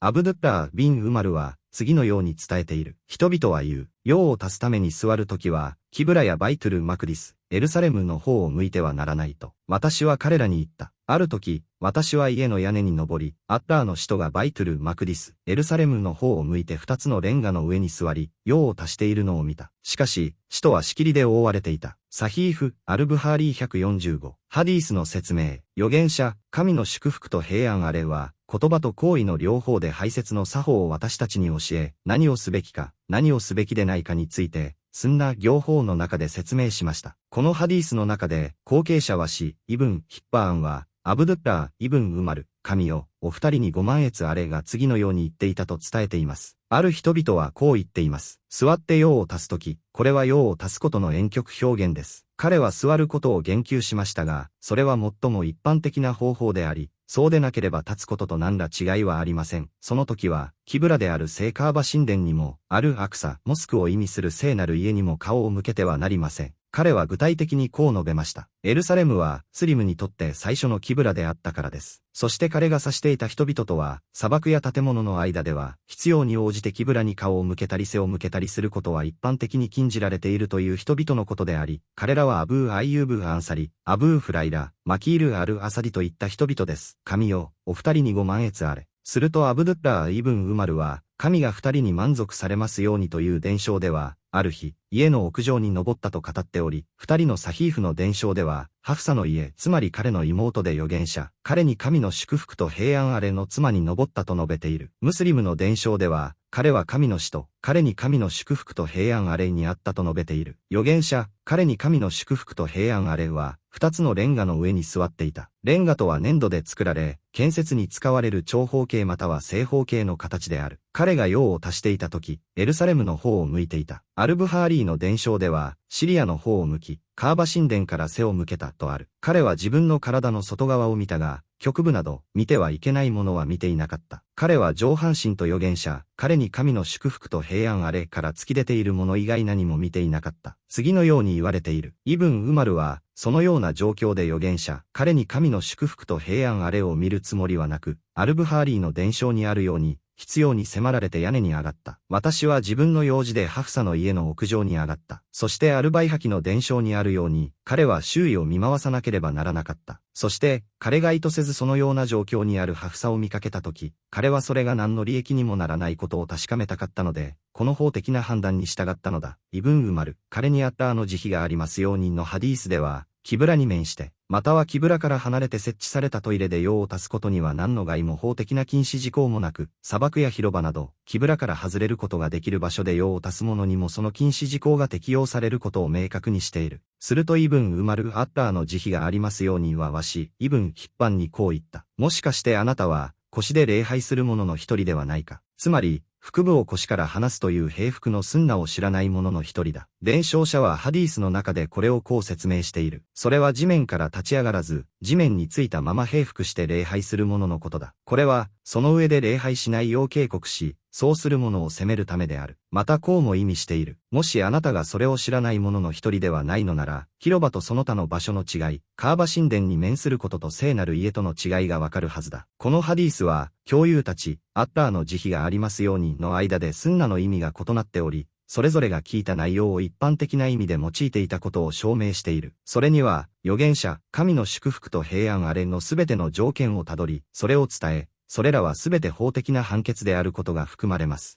アブドゥッラー・ビン・ウマルは、次のように伝えている。人々は言う。用を足すために座るときは、キブラやバイトゥル・マクディス、エルサレムの方を向いてはならないと。私は彼らに言った。ある時、私は家の屋根に登り、アッラーの使徒がバイトゥル・マクディス、エルサレムの方を向いて二つのレンガの上に座り、用を足しているのを見た。しかし、使徒は仕切りで覆われていた。サヒーフ・アルブハーリー145。ハディースの説明。預言者、神の祝福と平安あれは、言葉と行為の両方で排泄の作法を私たちに教え、何をすべきか、何をすべきでないかについて、スンナ行法の中で説明しました。このハディースの中で、後継者はイブン・ヒッバーンは、アブドゥッラー・イブン・ウマル、神よ、お二人に5万越あれが次のように言っていたと伝えています。ある人々はこう言っています。座って用を足すとき、これは用を足すことの婉曲表現です。彼は座ることを言及しましたが、それは最も一般的な方法であり、そうでなければ立つことと何ら違いはありません。その時は、キブラである聖カーバ神殿にも、アル・アクサ、モスクを意味する聖なる家にも顔を向けてはなりません。彼は具体的にこう述べました。エルサレムは、スリムにとって最初のキブラであったからです。そして彼が指していた人々とは、砂漠や建物の間では、必要に応じてキブラに顔を向けたり背を向けたりすることは一般的に禁じられているという人々のことであり、彼らはアブー・アイユーブ・アンサリ、アブー・フライラ、マキール・アル・アサディといった人々です。神よ、お二人に5万越あれ。するとアブドゥッラー・イブン・ウマルは、神が二人に満足されますようにという伝承では、ある日、家の屋上に登ったと語っており、二人のサヒーフの伝承では、ハフサの家、つまり彼の妹で預言者、彼に神の祝福と平安あれの妻に登ったと述べている。ムスリムの伝承では、彼は神の使徒、彼に神の祝福と平安あれにあったと述べている。預言者、彼に神の祝福と平安あれは、二つのレンガの上に座っていた。レンガとは粘土で作られ、建設に使われる長方形または正方形の形である。彼が用を足していたとき、エルサレムの方を向いていた。アルブハーリーの伝承では、シリアの方を向き、カーバ神殿から背を向けたとある。彼は自分の体の外側を見たが、局部など、見てはいけないものは見ていなかった。彼は上半身と預言者、彼に神の祝福と平安あれから突き出ているもの以外何も見ていなかった。次のように言われている。イブン・ウマルは、そのような状況で預言者、彼に神の祝福と平安あれを見るつもりはなく、アルブハーリーの伝承にあるように、必要に迫られて屋根に上がった。私は自分の用事でハフサの家の屋上に上がった。そしてアルバイハキの伝承にあるように、彼は周囲を見回さなければならなかった。そして、彼が意図せずそのような状況にあるハフサを見かけたとき、彼はそれが何の利益にもならないことを確かめたかったので、この法的な判断に従ったのだ。イブン・ウマル、彼にあった慈悲がありますようにのハディースでは、キブラに面して、またはキブラから離れて設置されたトイレで用を足すことには何の害も法的な禁止事項もなく、砂漠や広場など、キブラから外れることができる場所で用を足す者にもその禁止事項が適用されることを明確にしている。するとイブン・ウマル・アッラーの慈悲がありますようにはイブン・ヒッパンにこう言った。もしかしてあなたは、腰で礼拝する者の一人ではないか。つまり、腹部を腰から離すという平服のスンナを知らない者の一人だ。伝承者はハディースの中でこれをこう説明している。それは地面から立ち上がらず、地面についたまま平服して礼拝する者のことだ。これは、その上で礼拝しないよう警告し、そうする者を責めるためである。またこうも意味している。もしあなたがそれを知らない者の一人ではないのなら、広場とその他の場所の違い、カーバ神殿に面することと聖なる家との違いがわかるはずだ。このハディースは、教友たち、アッラーの慈悲がありますようにの間でスンナの意味が異なっており、それぞれが聞いた内容を一般的な意味で用いていたことを証明している。それには、預言者、神の祝福と平安あれのすべての条件をたどり、それを伝え、それらはすべて法的な判決であることが含まれます。